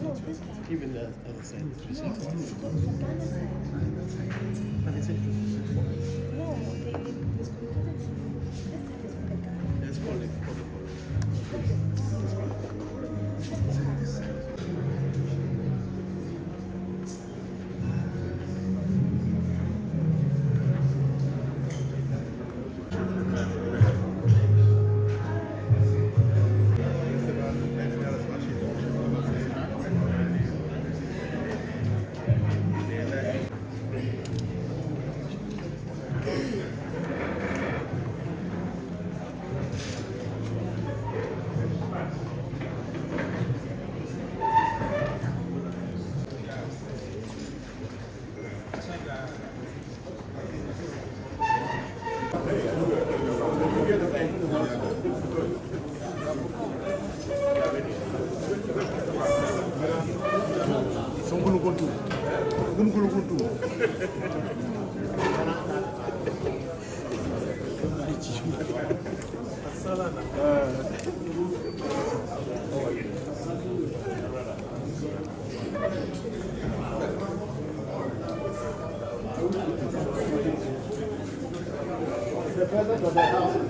Even the other side is just From Ghana side. but they said it was No, they was communicated to me. This side is for the Ghana. it's called like The president of the house.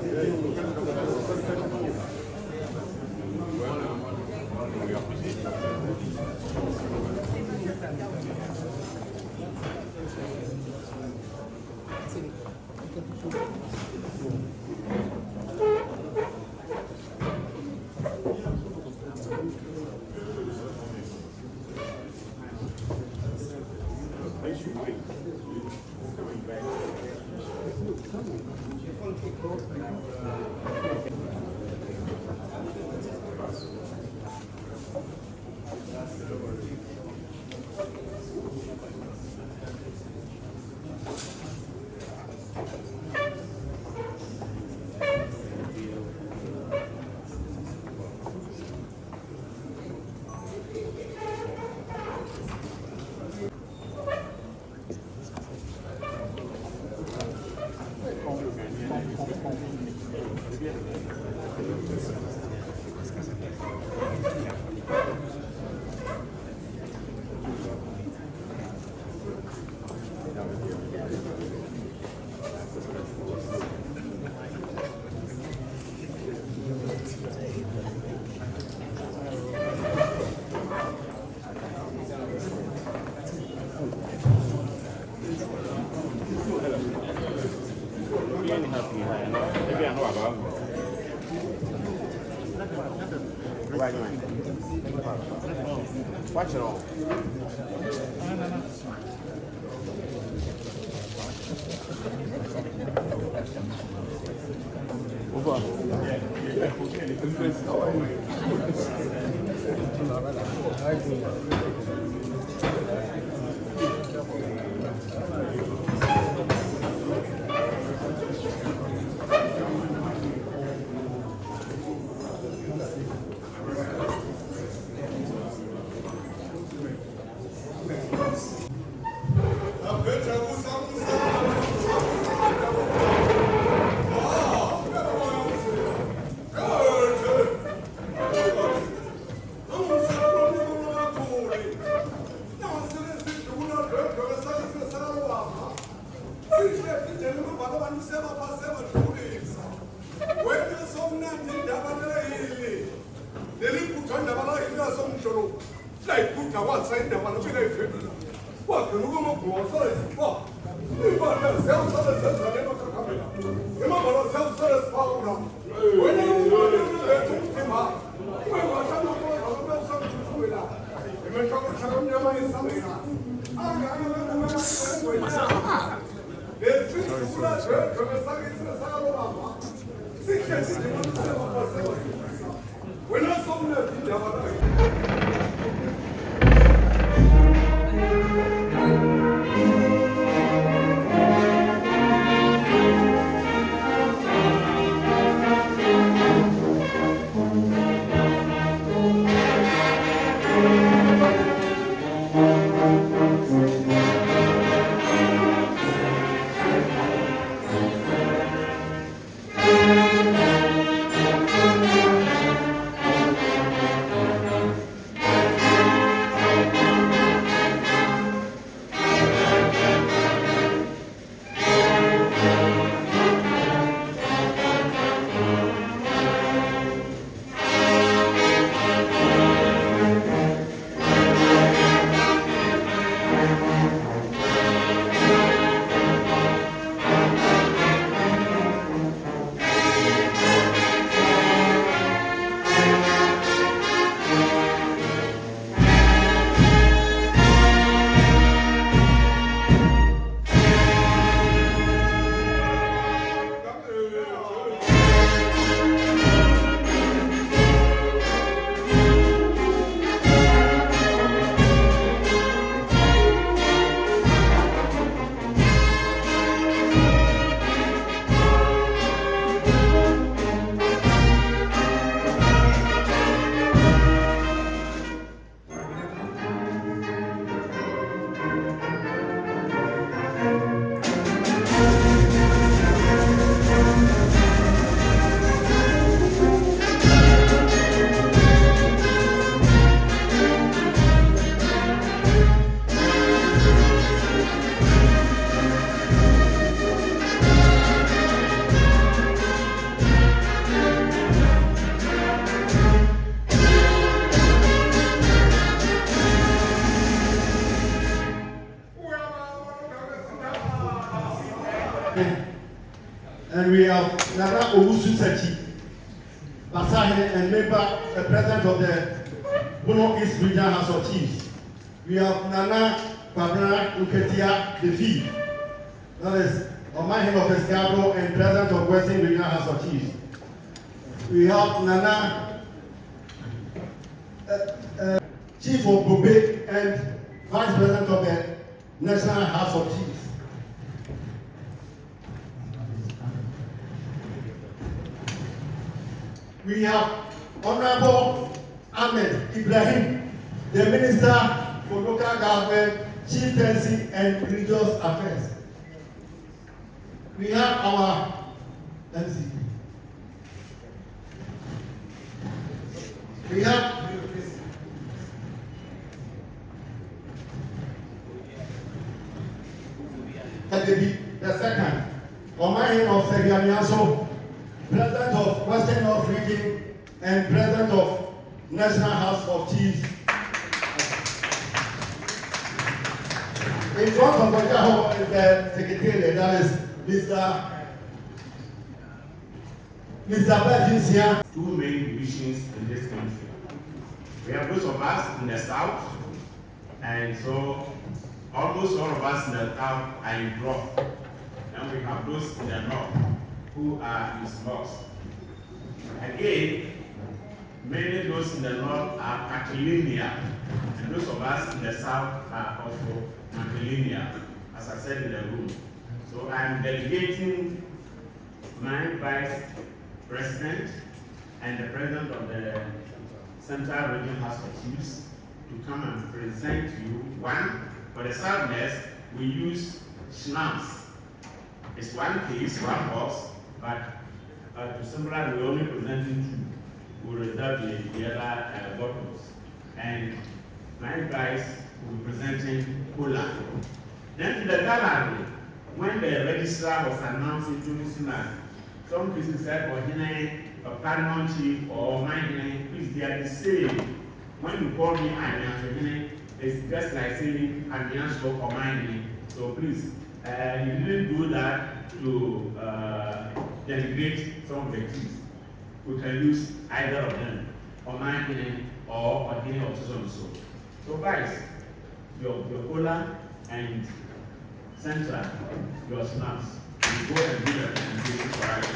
Watch it all. we have Nana Owusu Sechi, Basahi and member, the president of the Bono East Regional House of Chiefs. We have Nana Kwabena Nketia Defi, that is Manhyia Palace Museum and president of Western Regional House of Chiefs. We have Nana Chief of Bobe and Vice President of the National House of Chiefs. We have Honorable Ahmed Ibrahim, the Minister for Local Government, Chieftaincy and Religious Affairs. We have our MC. We have the second, Manhyia of Segiamiaso, President of Western North Region and President of National House of Chiefs. In front of the Secretary, that is Mr. Bafisia. Two main divisions in this country. We have those of us in the south, and so almost all of us in the south are in North. And we have those in the north who are in Slots. Again, mainly those in the north are patrilineal, and those of us in the south are also matrilineal, as I said in the room. So I'm delegating my vice president and the president of the Central Regional House of Chiefs to come and present to you. One, for the Southerners, we use schnapps. It's one case, one box, but to similar, we're only presenting two. We'll reserve the other bottles. And my guys will be presenting cola. Then to the gallery, when the registrar was announcing introducing us, some people said, or a paramount chief or my please, they are the same. When you call me Anya, it's just like saying Anya or my. So please, you didn't do that to denigrate some of the chiefs. We can use either of them, or my or or so. So guys, your cola and Central, your snaps. You go and do the presentation for us.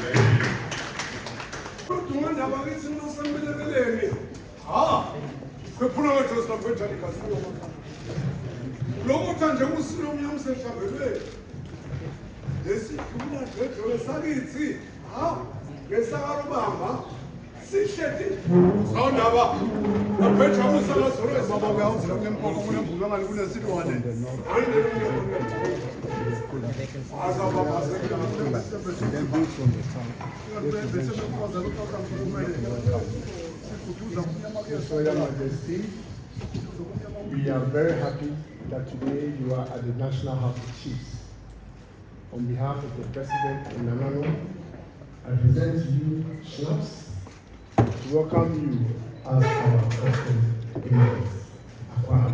Your Majesty, we are very happy that today you are at the National House of Chiefs. On behalf of the President and Nanano, I present to you schnapps to welcome you as our President in Aquaba.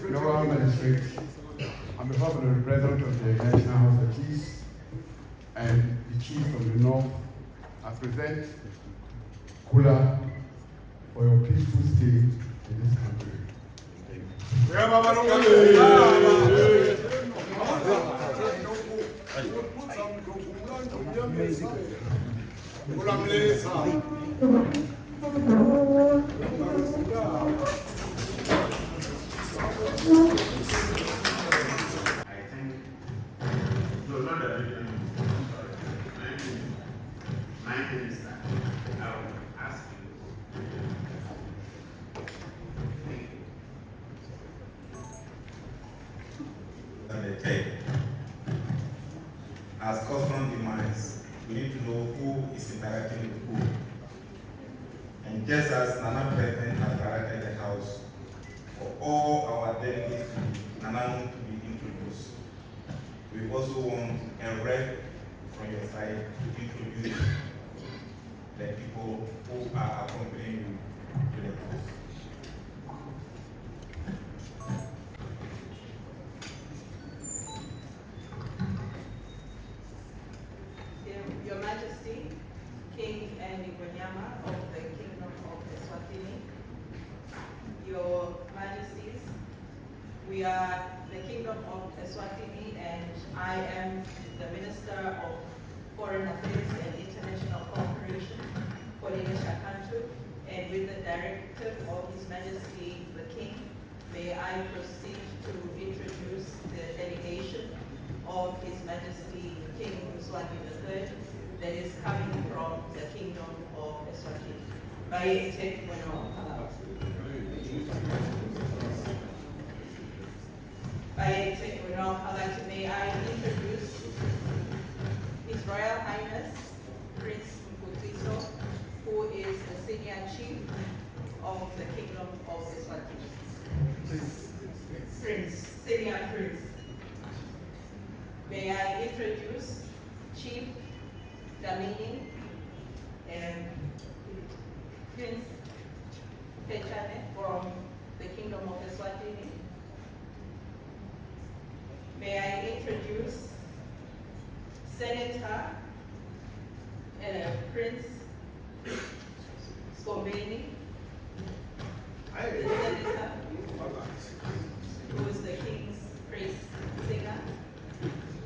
Your Magistrate, on behalf of the President of the National House of Chiefs and the Chief of the North, I present Kula for your peaceful stay in this country. As custom demands, we need to know who is interacting with who. And just as Nana President has directed the House for all our delegates Nana to be introduced, we also want a rep from your side to introduce the people who are accompanying you to the house. Your Majesty, King and Igonyama of the Kingdom of Eswatini, Your Majesties, we are the Kingdom of Eswatini and I am the Minister of Foreign Affairs and International Cooperation for the country, and with the directive of His Majesty the King, may I proceed to introduce the delegation of His Majesty King Mswati III that is coming from the Kingdom of Eswatini. May I introduce His Royal Highness Prince Mswati, who is the Senior Chief of the Kingdom of Eswatini. Senior Prince. May I introduce Chief Damini and Prince Pechane from the Kingdom of Eswatini. May I introduce Senator Prince Skobeni, the Senator, who is the King's praise singer.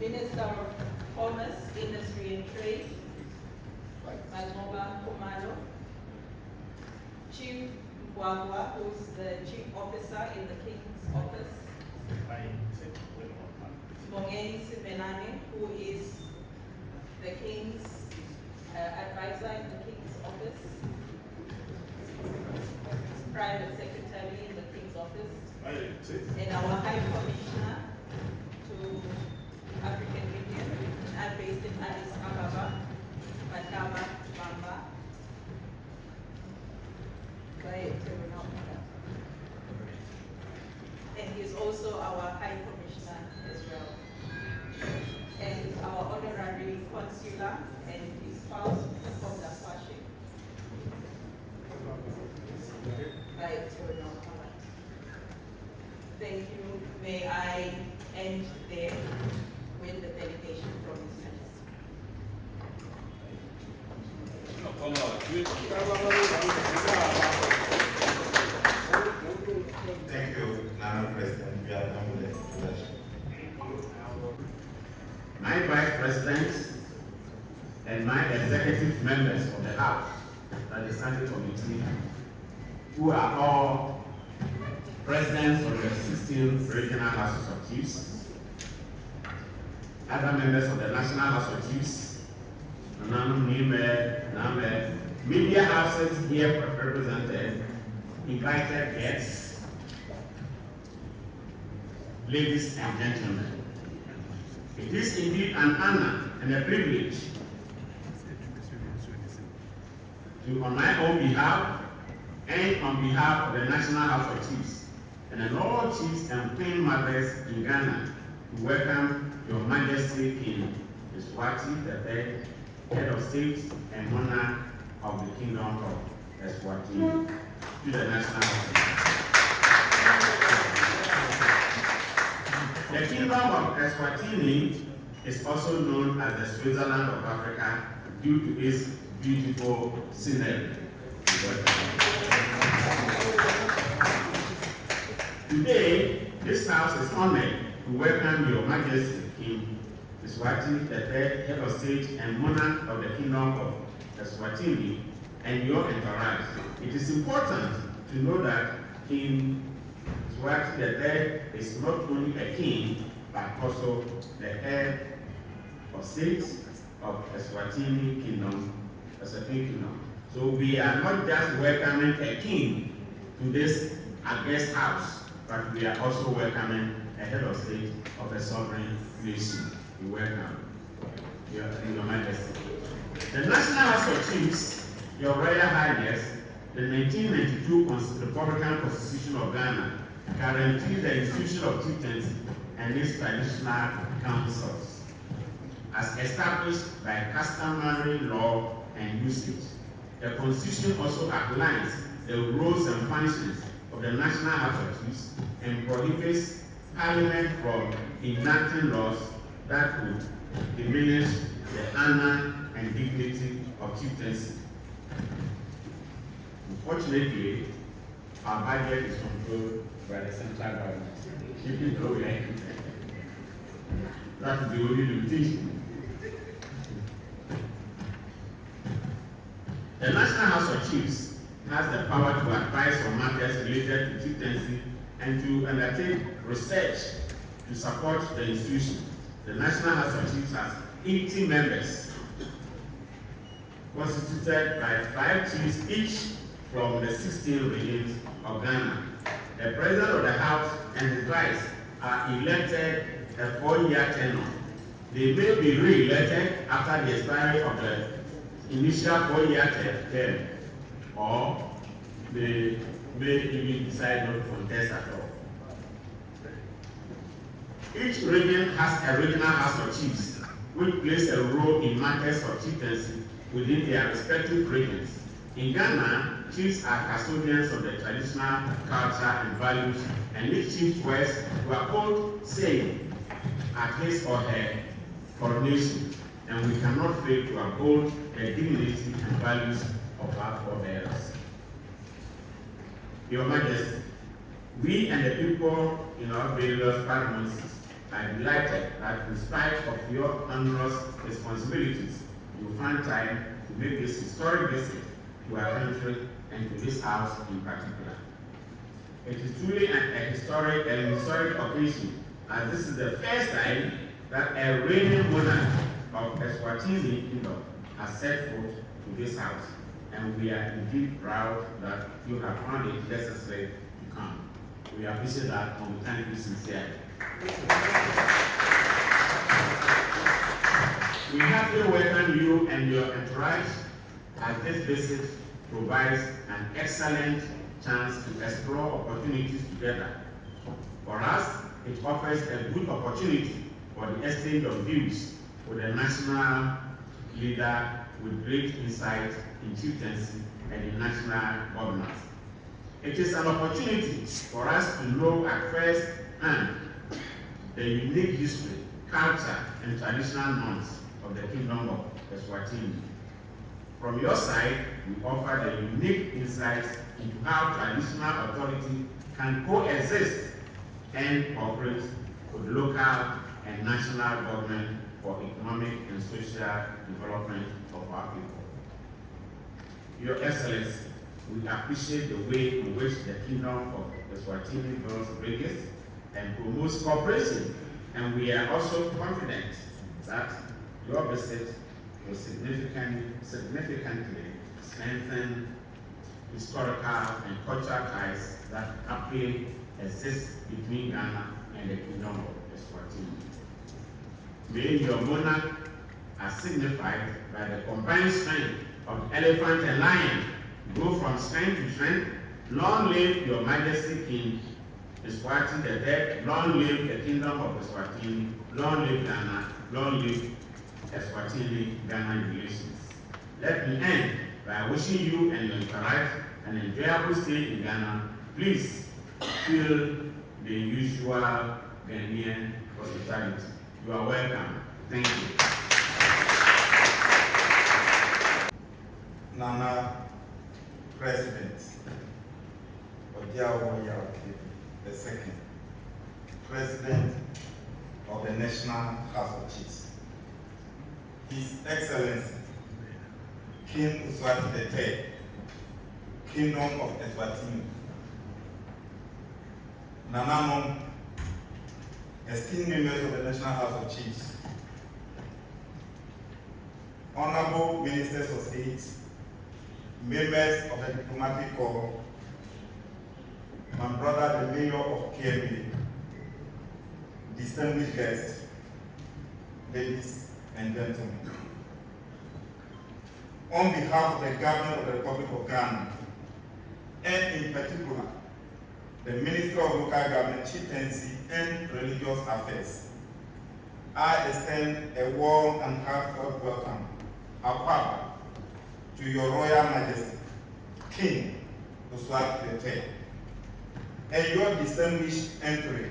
Minister of Commerce, Industry and Trade, Magoba Kumalo. Chief Wagwa, who is the Chief Officer in the King's Office. Mongeni Simenane, who is the King's advisor in the King's Office. Private Secretary in the King's Office. And our High Commissioner to African Union, and based in Addis Ababa, Mataba Bamba. And he is also our High Commissioner as well. And our honorary consular and his spouse from the Fashi. Thank you. May I end there with the delegation from His Majesty. Thank you, Madam President. We are done with the introduction. My Vice President and my executive members of the House, that is Standing Committee, who are all presidents of the 16 regional houses of chiefs, other members of the National House of Chiefs, media houses here represented, invited guests, ladies and gentlemen. It is indeed an honor and a privilege to, on my own behalf and on behalf of the National House of Chiefs and all chiefs and queen mothers in Ghana, to welcome Your Majesty King Mswati III, Head of State and Monarch of the Kingdom of Eswatini, to the National House. The Kingdom of Eswatini is also known as the Switzerland of Africa due to its beautiful scenery. Today, this house is honored to welcome Your Majesty King Mswati III, Head of State and Monarch of the Kingdom of Eswatini, and your entourage. It is important to know that King Mswati III is not only a king, but also the head of state of Eswatini Kingdom, So we are not just welcoming a king to this guest house, but we are also welcoming a head of state of a sovereign nation. We welcome Your Majesty. The National House of Chiefs, Your Royal Highness, the 1992 Republican Constitution of Ghana guarantees the institution of chieftaincy and its traditional councils, as established by customary law and usage. The Constitution also outlines the roles and functions of the National House of Chiefs and prohibits Parliament from enacting laws that would diminish the honor and dignity of chieftaincy. Unfortunately, our budget is controlled by the central government. That is the only limitation. The National House of Chiefs has the power to advise on matters related to chieftaincy and to undertake research to support the institution. The National House of Chiefs has 80 members, constituted by 5 chiefs each from the 16 regions of Ghana. The President of the House and his vice are elected a 4-year tenure. They may be re-elected after the expiry of the initial 4-year term, or they may even decide not to contest at all. Each region has a regional House of Chiefs, which plays a role in matters of chieftaincy within their respective regions. In Ghana, chiefs are custodians of the traditional culture and values, and each chief's words were all saying at his or her coronation, and we cannot fail to uphold the dignity and values of our forebears. Your Majesty, we and the people in our various paramountcies are delighted that in spite of your onerous responsibilities, you find time to make this historic visit to our country and to this house in particular. It is truly a historic occasion, as this is the first time that a reigning monarch of Eswatini Kingdom has set foot to this house, and we are indeed proud that you have found it necessary to come. We appreciate that and we thank you sincerely. We happily welcome you and your entourage, as this visit provides an excellent chance to explore opportunities together. For us, it offers a good opportunity for the exchange of views with a national leader with great insight in chieftaincy and in national governance. It is an opportunity for us to know at first hand the unique history, culture, and traditional norms of the Kingdom of Eswatini. From your side, we offer the unique insights into how traditional authority can coexist and cooperate with local and national government for economic and social development of our people. Your Excellency, we appreciate the way in which the Kingdom of Eswatini builds bridges and promotes cooperation, and we are also confident that your visit will significantly strengthen historical and cultural ties that happily exist between Ghana and the Kingdom of Eswatini. May your monarch, as signified by the combined strength of elephant and lion, go from strength to strength. Long live your Majesty King Mswati the Dead, long live the Kingdom of Eswatini, long live Ghana, long live Eswatini-Ghana relations. Let me end by wishing you and your entourage an enjoyable stay in Ghana. Please feel the usual Ghanaian hospitality. You are welcome. Thank you. Nana President Odiawo the second, President of the National House of Chiefs, His Excellency King Mswati III, Kingdom of Eswatini, Nananom, esteemed members of the National House of Chiefs, Honorable Ministers of State, members of the Diplomatic Corps, my brother the Mayor of KMB, distinguished guests, ladies and gentlemen. On behalf of the Government of the Republic of Ghana, and in particular, the Minister of Local Government, Chieftaincy and Religious Affairs, I extend a warm and heartfelt welcome, Akwaba, to Your Royal Majesty, King Mswati III, and your distinguished entry.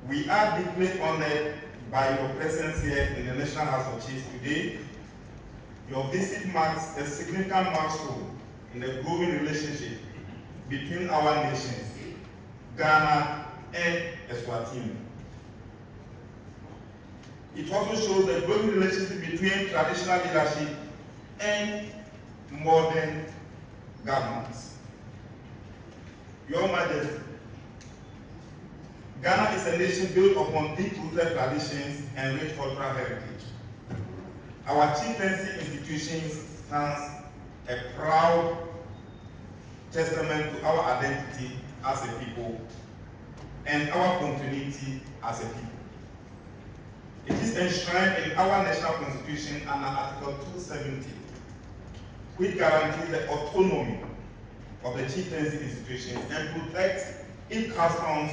We are deeply honored by your presence here in the National House of Chiefs today. Your visit marks a significant milestone in the growing relationship between our nations, Ghana and Eswatini. It also shows the growing relationship between traditional leadership and modern governments. Your Majesty, Ghana is a nation built upon deep-rooted traditions and rich cultural heritage. Our chieftaincy institutions stands a proud testament to our identity as a people and our continuity as a people. It is enshrined in our national constitution under Article 270, which guarantees the autonomy of the chieftaincy institutions and protects its customs,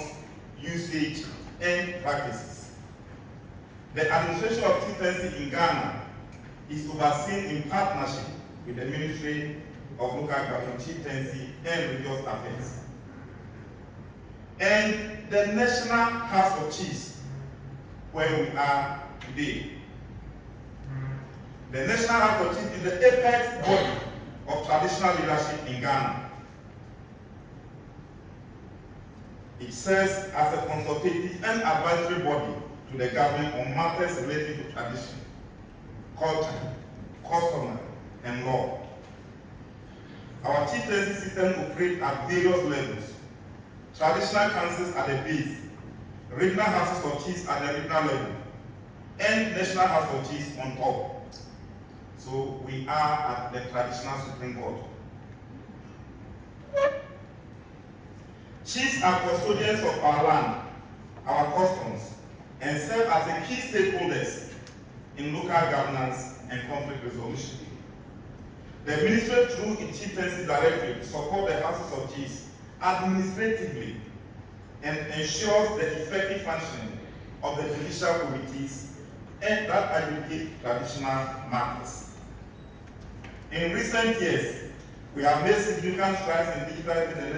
usage, and practices. The administration of chieftaincy in Ghana is overseen in partnership with the Ministry of Local Government, Chieftaincy, and Religious Affairs. And the National House of Chiefs, where we are today. The National House of Chiefs is the apex body of traditional leadership in Ghana. It serves as a consultative and advisory body to the government on matters relating to tradition, culture, custom, and law. Our chieftaincy system operates at various levels. Traditional councils at the base, regional houses of chiefs at the regional level, and national house of chiefs on top. So we are at the traditional Supreme Court. Chiefs are custodians of our land, our customs, and serve as the key stakeholders in local governance and conflict resolution. The ministry, through its chieftaincy directorate, supports the houses of chiefs administratively and ensures the effective functioning of the judicial committees and that advocate traditional matters. In recent years, we have made significant strides in digitizing the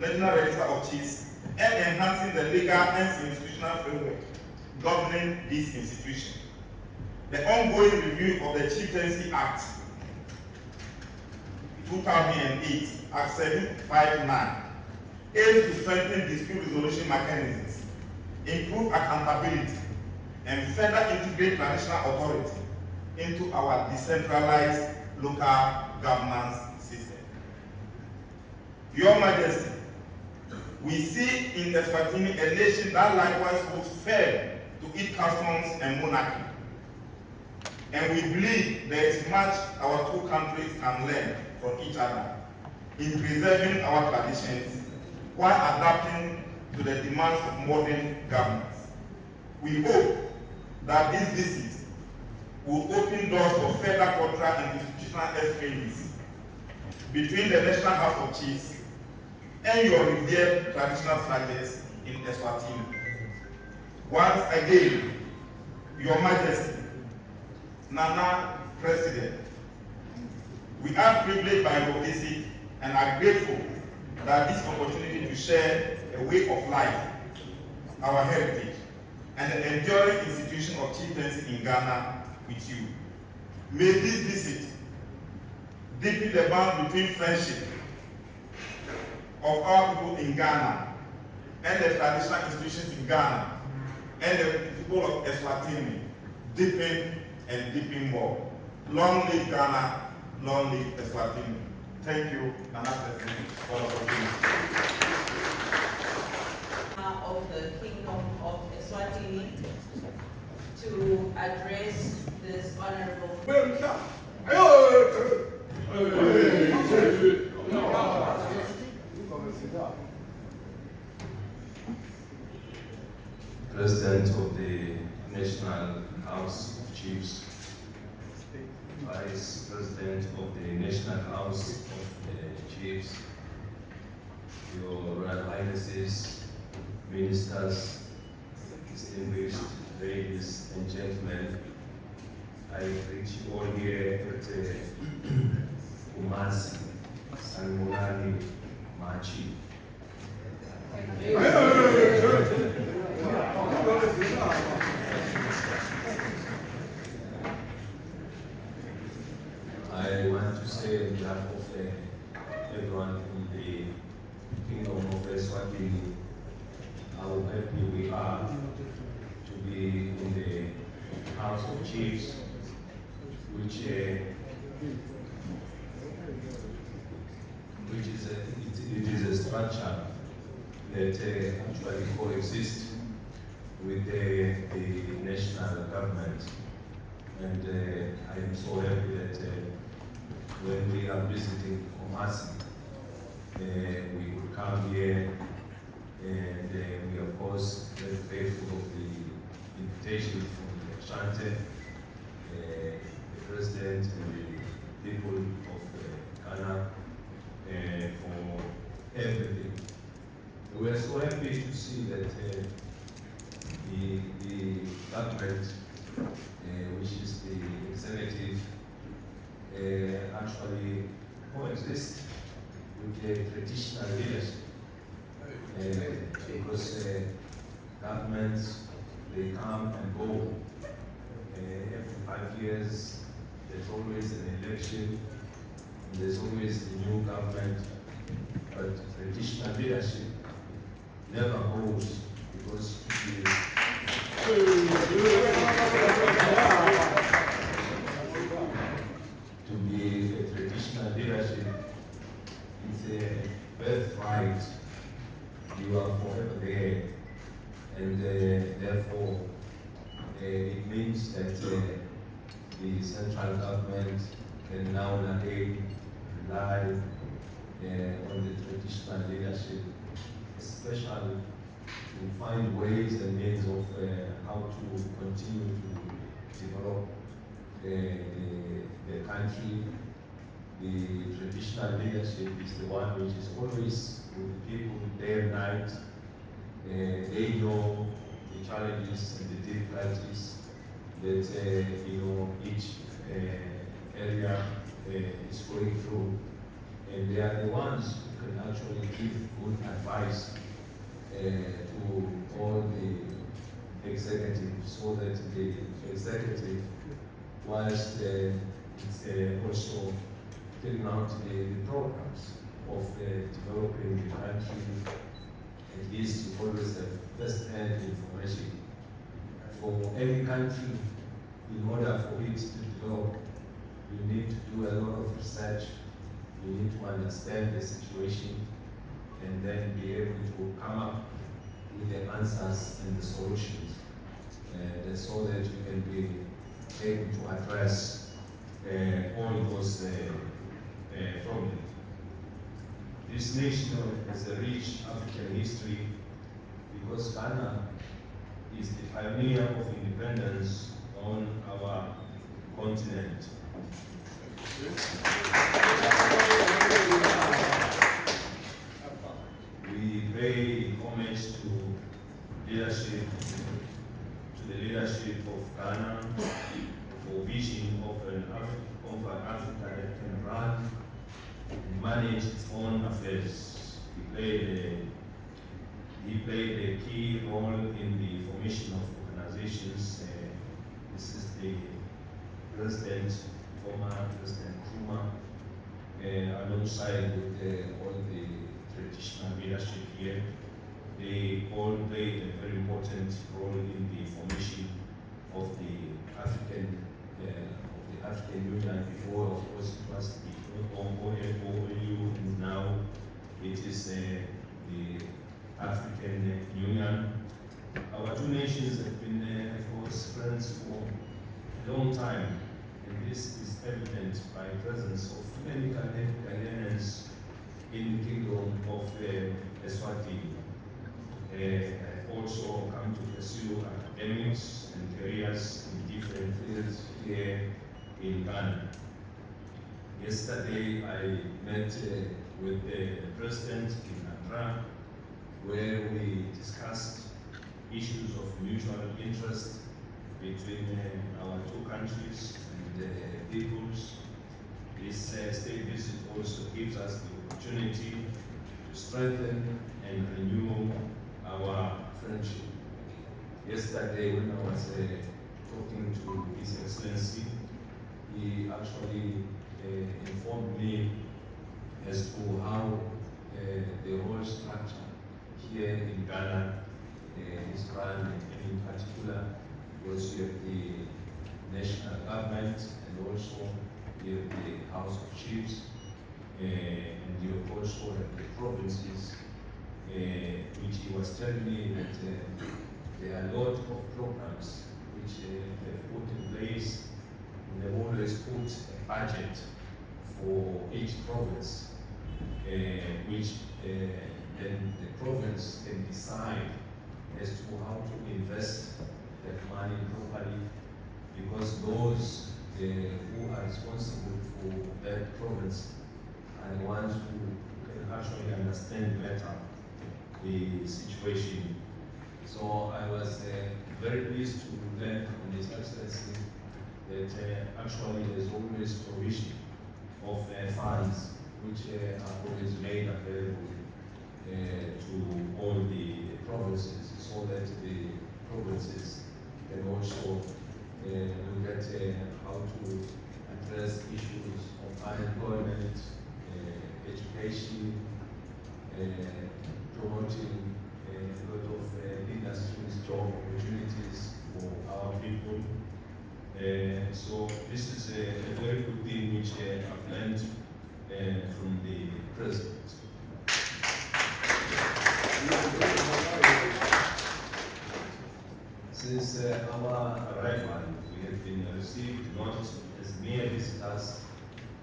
National Register of Chiefs and enhancing the legal and institutional framework governing this institution. The ongoing review of the Chieftaincy Act 2008, Act 759, aims to strengthen dispute resolution mechanisms, improve accountability, and further integrate traditional authority into our decentralized local governance system. Your Majesty, we see in Eswatini a nation that likewise holds fair to its customs and monarchy. And we believe there is much our two countries can learn from each other in preserving our traditions while adapting to the demands of modern governments. We hope that this visit will open doors for further cultural and institutional exchanges between the National House of Chiefs and your revered traditional structures in Eswatini. Once again, Your Majesty, Nana President, we are privileged by your visit and are grateful that this opportunity to share a way of life, our heritage, and the enduring institution of chieftaincy in Ghana with you. May this visit deepen the bond between friendship of our people in Ghana and the traditional institutions in Ghana and the people of Eswatini deepen and deepen more. Long live Ghana, long live Eswatini. Thank you, Nana President, for the opportunity. Of the Kingdom of Eswatini to address this honorable. President of the National House of Chiefs, Vice President of the National House of Chiefs, Your Royal Highnesses, Ministers, distinguished ladies and gentlemen, I greet you all here at kumasi, Sanibonani, Machi. I want to say on behalf of everyone in the Kingdom of Eswatini, how happy we are to be in the House of Chiefs, which is a structure that actually coexists with the national government. And I am so happy that when we are visiting Kumasi, we could come here, and we of course very grateful of the invitation from the Shante, the President and the people of Ghana for everything. We are so happy to see that the government, which is the executive, actually coexist with the traditional leadership. Because governments, they come and go. Every 5 years, there's always an election, and there's always a new government. But traditional leadership never goes, because to be a traditional leadership is a birthright. You are forever there, and therefore it means that the central government can now again rely on the traditional leadership, especially to find ways and means of how to continue to develop the country. The traditional leadership is the one which is always with the people day and night. They know the challenges and the difficulties that each area is going through, and they are the ones who can actually give good advice to all the executive, so that the executive, whilst it's also filling out the programs of developing the country, at least you always have first-hand information. For any country, in order for it to develop, you need to do a lot of research, you need to understand the situation, and then be able to come up with the answers and the solutions, so that you can be able to address all those problems. This nation has a rich African history, because Ghana is the pioneer of independence on our continent. We pay homage to the leadership of Ghana, for vision of an Africa that can run and manage its own affairs. He played a key role in the formation of organizations. This is the President, former President Nkrumah, alongside with all the traditional leadership here. They all played a very important role in the formation of the African Union. Before, of course, it was the OAU, and now it is the African Union. Our two nations have been, of course, friends for a long time, and this is evident by the presence of many Ghanaians in the kingdom of Eswatini. I've also come to pursue academics and careers in different fields here in Ghana. Yesterday, I met with the President in Accra, where we discussed issues of mutual interest between our two countries and peoples. This state visit also gives us the opportunity to strengthen and renew our friendship. Yesterday, when I was talking to His Excellency, he actually informed me as to how the whole structure here in Ghana is run, and in particular, because you have the national government and also you have the House of Chiefs, and you also have the provinces, which he was telling me that there are a lot of programs which they've put in place, and they've always put a budget for each province, which then the province can decide as to how to invest that money properly, because those who are responsible for that province are the ones who can actually understand better the situation. So I was very pleased to learn from His Excellency that actually there's always provision of funds which are always made available to all the provinces, so that the provinces can also look at how to address issues of unemployment, education, promoting a lot of industries, job opportunities for our people. So this is a very good thing which I've learned from the President. Since our arrival, we have been received not as mere visitors,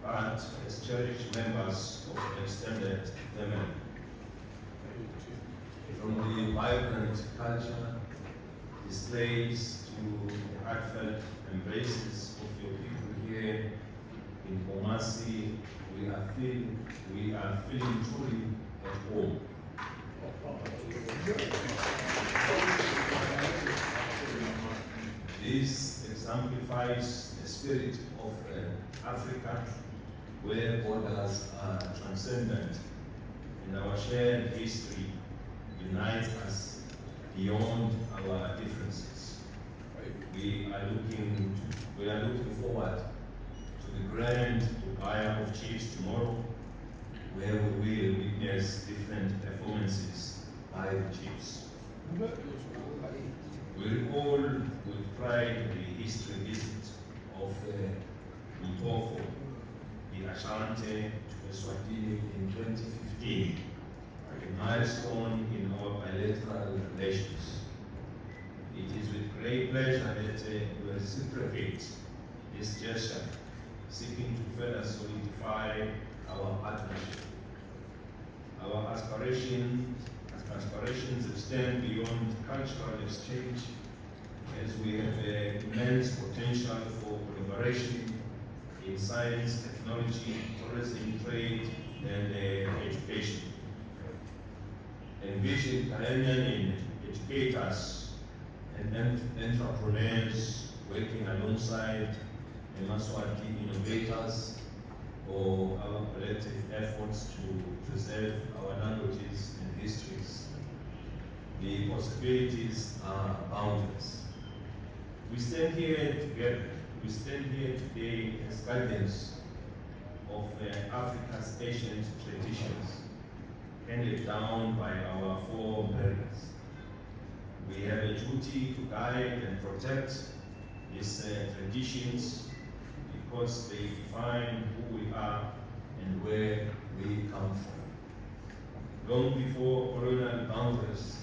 but as cherished members of the extended family. From the vibrant culture displays to the heartfelt embraces of your people here in Kumasi, we are feeling truly at home. This exemplifies the spirit of Africa, where borders are transcendent, and our shared history unites us beyond our differences. We are looking forward to the grand Dubai of Chiefs tomorrow, where we will witness different performances by the Chiefs. We recall with pride the history visit of Mtofo, the Ashanti to Eswatini in 2015, a milestone in our bilateral relations. It is with great pleasure that we reciprocate this gesture, seeking to further solidify our partnership. Our aspirations extend beyond cultural exchange, as we have immense potential for collaboration in science, technology, tourism, trade, and education. Envision Ghanaian educators and entrepreneurs working alongside the Mswati innovators for our collective efforts to preserve our languages and histories. The possibilities are boundless. We stand here together. We stand here today as guardians of Africa's ancient traditions handed down by our forebears. We have a duty to guide and protect these traditions, because they define who we are and where we come from. Long before colonial boundaries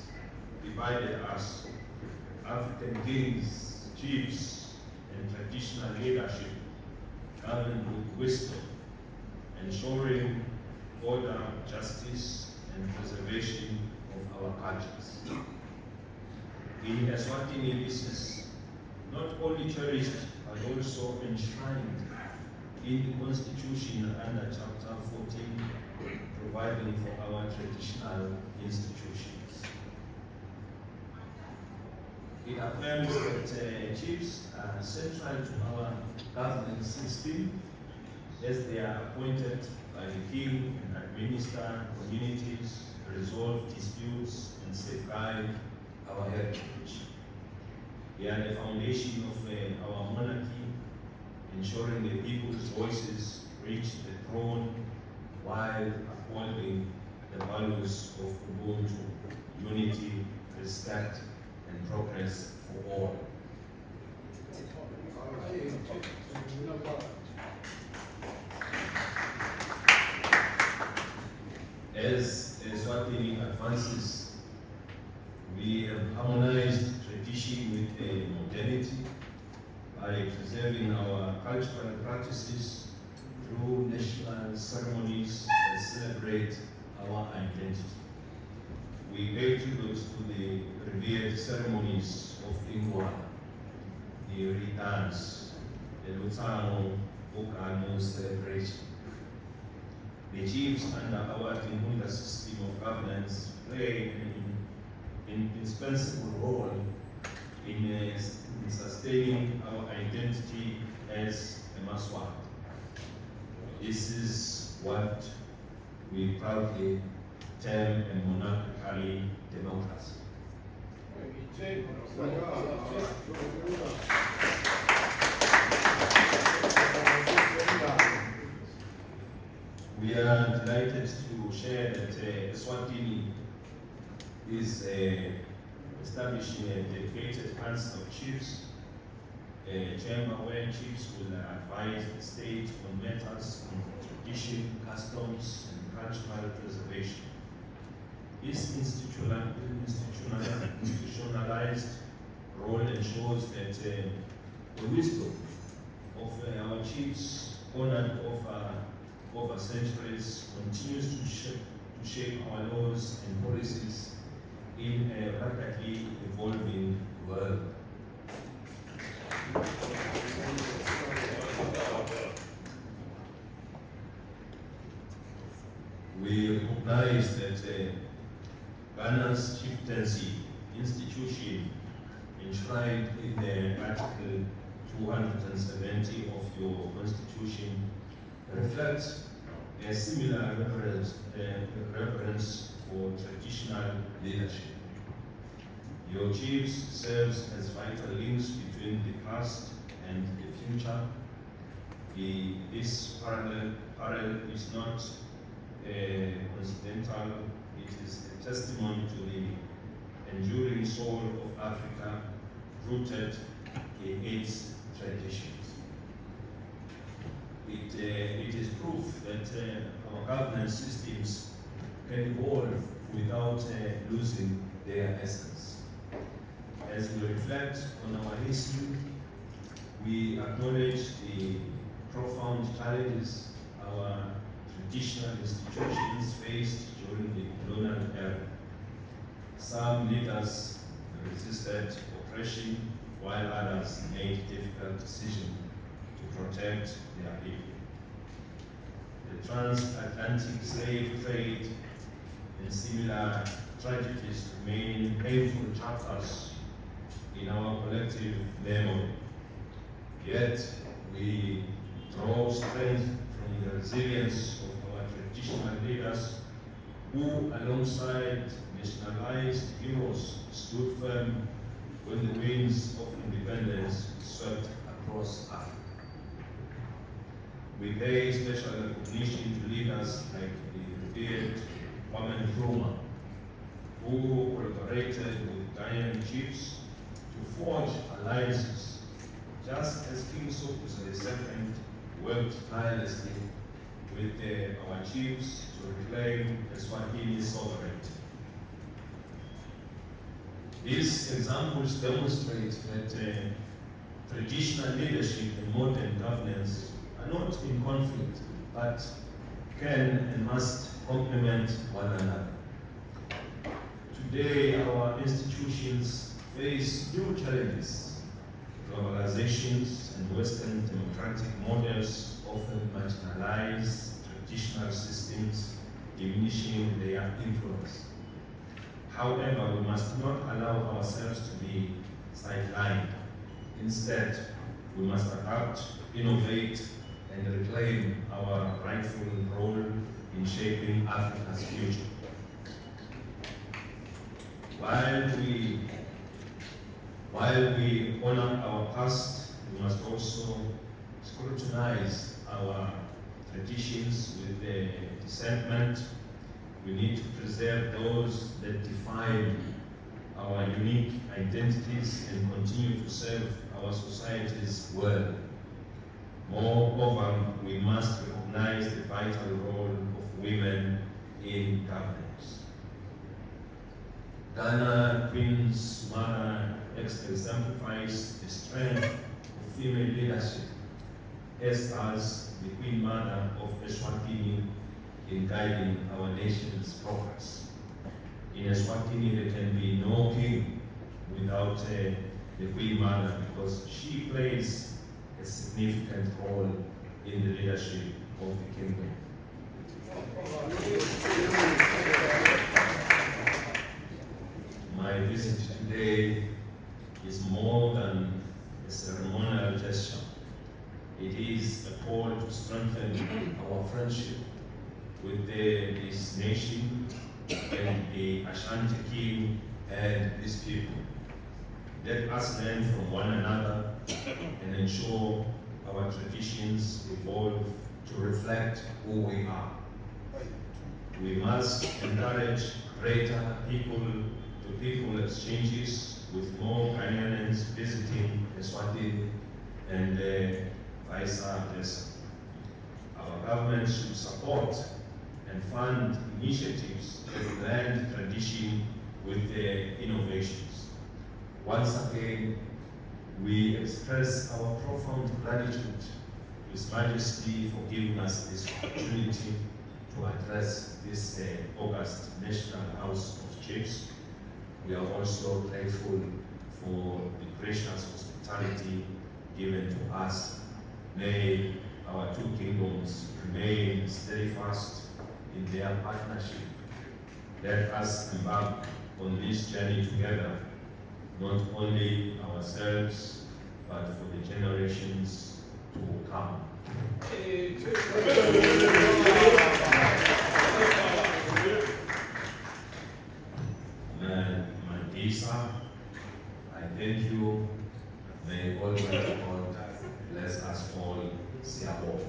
divided us, African kings, chiefs, and traditional leadership governed with wisdom, ensuring order, justice, and preservation of our cultures. In Eswatini, this is not only cherished, but also enshrined in the Constitution under Chapter 14, providing for our traditional institutions. It affirms that chiefs are central to our governance system as they are appointed by the king and administer communities, resolve disputes, and safeguard our heritage. They are the foundation of our monarchy, ensuring the people's voices reach the throne while upholding the values of Ubuntu, unity, respect, and progress for all. As Eswatini advances, we have harmonized tradition with modernity by preserving our cultural practices through national ceremonies that celebrate our identity. We pay tribute to the revered ceremonies of Ingwa, the Ritans, the Lutano, Bukano celebration. The chiefs under our Timbunda system of governance play an indispensable role in sustaining our identity as a Mswati. This is what we proudly term a monarchically democracy. We are delighted to share that Eswatini is establishing a dedicated council of chiefs, a chamber where chiefs will advise the state on matters on tradition, customs, and cultural preservation. This institutionalized role ensures that the wisdom of our chiefs, honored over centuries, continues to shape our laws and policies in a rapidly evolving world. We recognize that Ghana's chieftaincy institution, enshrined in Article 270 of your constitution, reflects a similar reverence for traditional leadership. Your chiefs serves as vital links between the past and the future. This parallel is not coincidental. It is a testimony to the enduring soul of Africa, rooted in its traditions. It is proof that our governance systems can evolve without losing their essence. As we reflect on our history, we acknowledge the profound challenges our traditional institutions faced during the colonial era. Some leaders resisted oppression, while others made difficult decisions to protect their people. The transatlantic slave trade and similar tragedies remain painful chapters in our collective memory. Yet, we draw strength from the resilience of our traditional leaders who, alongside nationalized heroes, stood firm when the winds of independence swept across Africa. We pay special recognition to leaders like the revered Kwame Nkrumah, who collaborated with Ghanaian chiefs to forge alliances, just as King Sokusa II worked tirelessly with our chiefs to reclaim Eswatini's sovereignty. These examples demonstrate that traditional leadership and modern governance are not in conflict, but can and must complement one another. Today, our institutions face new challenges. Globalizations and Western democratic models often marginalize traditional systems, diminishing their influence. However, we must not allow ourselves to be Instead, we must adapt, innovate, and reclaim our rightful role in shaping Africa's future. While we honor our past, we must also scrutinize our traditions with discernment. We need to preserve those that define our unique identities and continue to serve our societies well. Moreover, we must recognize the vital role of women in governance. Ghana Queen's Mother exemplifies the strength of female leadership, as does the Queen Mother of Eswatini in guiding our nation's progress. In Eswatini, there can be no king without the Queen Mother, because she plays a significant role in the leadership of the kingdom. My visit today is more than a ceremonial gesture. It is a call to strengthen our friendship with this nation and the Ashanti King and his people. Let us learn from one another and ensure our traditions evolve to reflect who we are. We must encourage greater people-to-people exchanges with more Ghanaians visiting Eswatini and vice versa. Our government should support and fund initiatives that blend tradition with innovations. Once again, we express our profound gratitude to His Majesty for giving us this opportunity to address this August National House of Chiefs. We are also grateful for the gracious hospitality given to us. May our two kingdoms remain steadfast in their partnership. Let us embark on this journey together, not only ourselves, but for the generations to come. Mandisa, I thank you. May Almighty God bless us all. Siabo.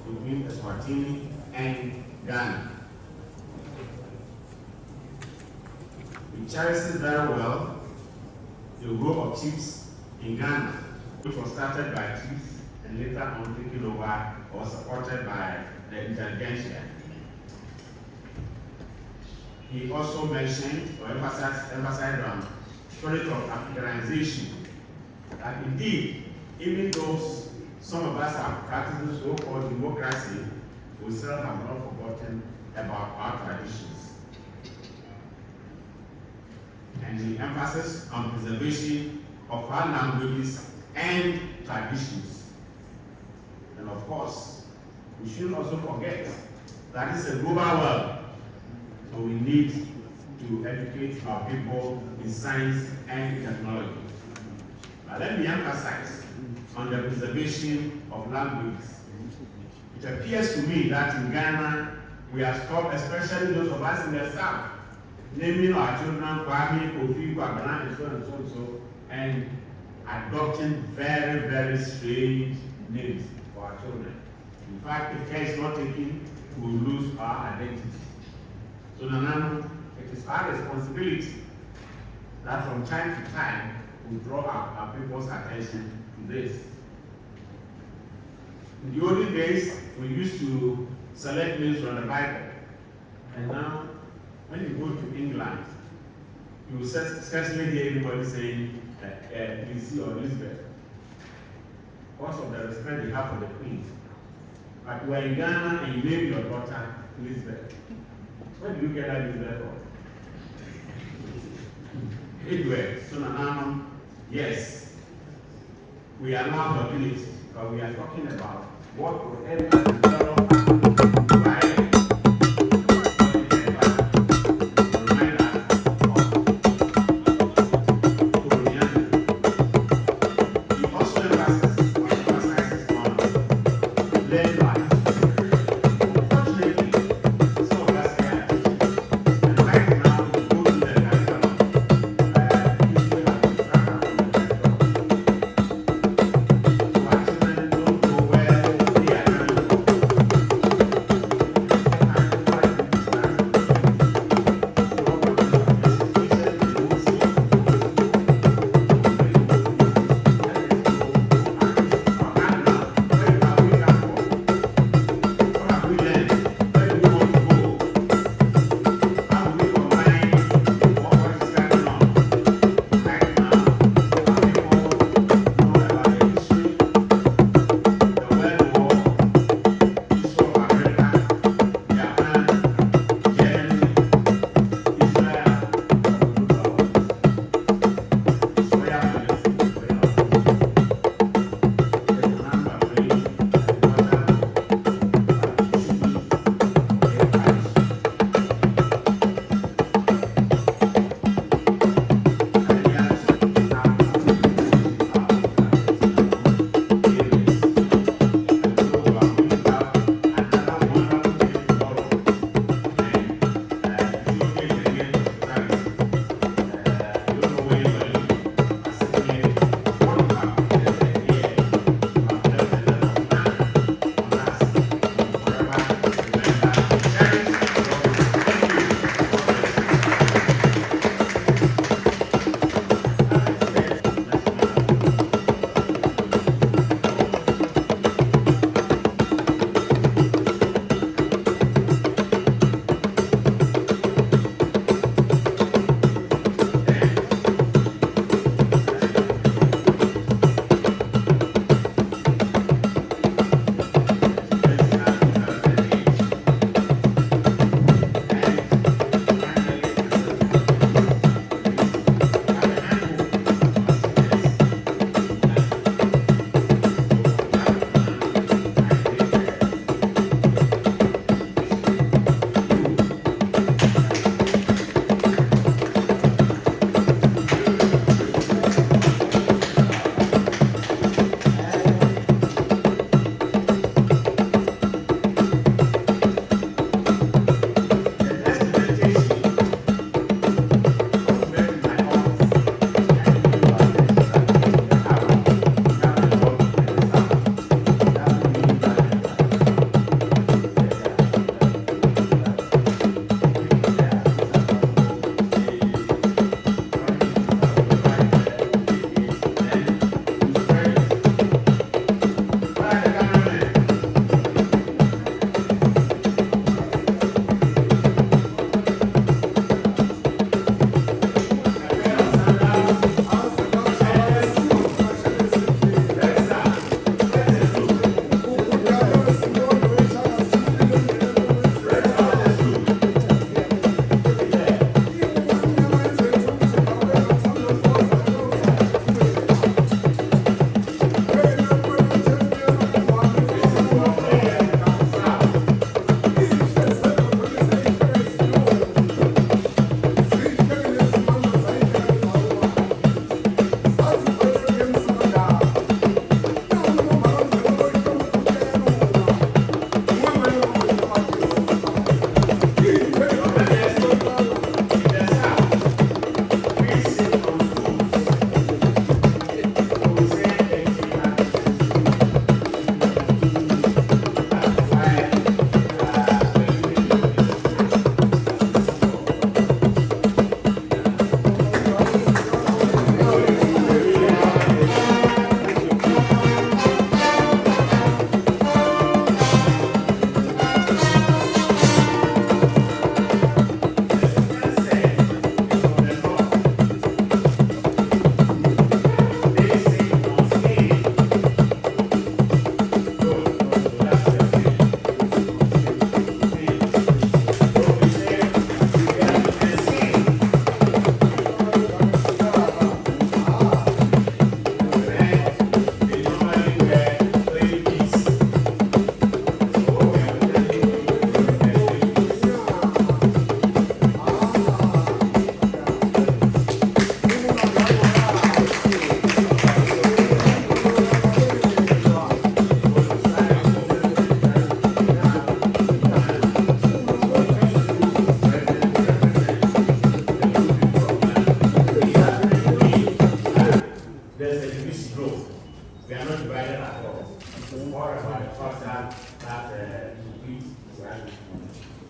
Between Eswatini and Ghana. We cherish very well the role of chiefs in Ghana, which was started by chiefs and later on taken over or supported by the intelligentsia. He also mentioned or emphasized on spirit of Africanization, that indeed, even though some of us have practiced so-called democracy, we still have not forgotten about our traditions. And the emphasis on preservation of our languages and traditions. And of course, we shouldn't also forget that it's a global world, so we need to educate our people in science and technology. But let me emphasize on the preservation of languages. It appears to me that in Ghana, we have stopped, especially those of us in the south, naming our children Kwame, Kofi, Kwabena, and so and so and so, and adopting very, very strange names for our children. In fact, if care is not taken, we will lose our identity. So Nanano, it is our responsibility that from time to time, we draw our people's attention to this. In the olden days, we used to select names from the Bible, And now, when you go to England, you will scarcely hear anybody saying Lizzie or Elizabeth, because of the respect they have for the Queen. But you are in Ghana and you name your daughter Elizabeth. Where do you get that Elizabeth from? Anyway, so now, yes, we are now talking it, but we are talking about what will ever develop by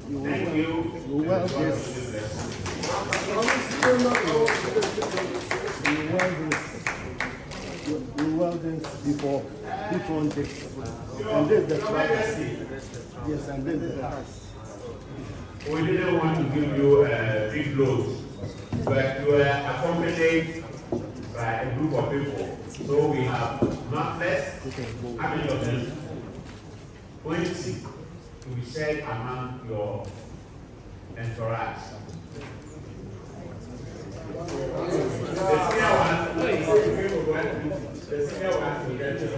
Thank you. You well, God yes. will bless you. You well this before this. And then the Your Majesty, yes, and then the house. we didn't want to give you a big load, but you were accompanied by a group of people. So we have markers, how many of them? 20 to be shared among your entourage. The senior ones, the senior ones will get them.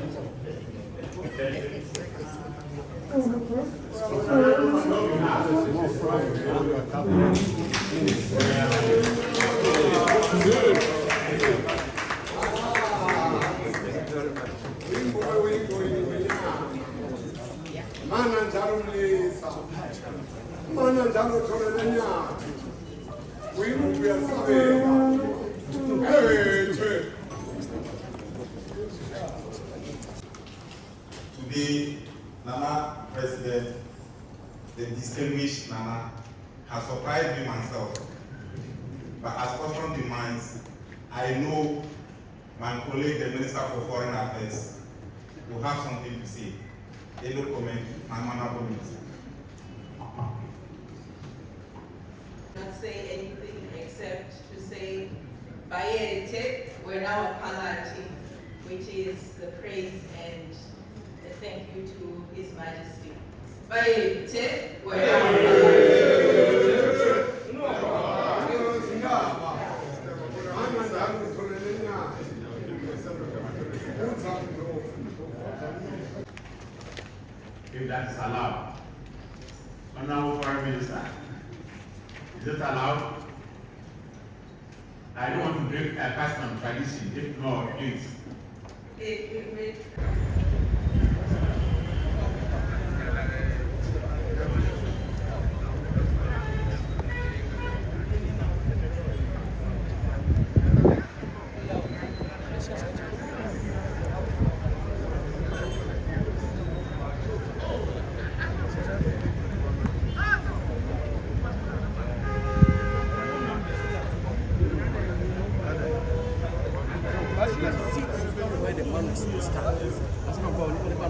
Today, Nana President, the distinguished Nana, has surprised me myself. But as custom demands, I know my colleague, the Minister for Foreign Affairs, will have something to say. They don't comment, my honorable minister. Not say anything except to say, Bayete, we're now a Palati, which is the praise and the thank you to His Majesty. Bayete, we're now a Palati. If that is allowed. Honorable Foreign Minister, is it allowed? I don't want to break a custom tradition, if not, please. Where the man is the start. That's not about Oliver,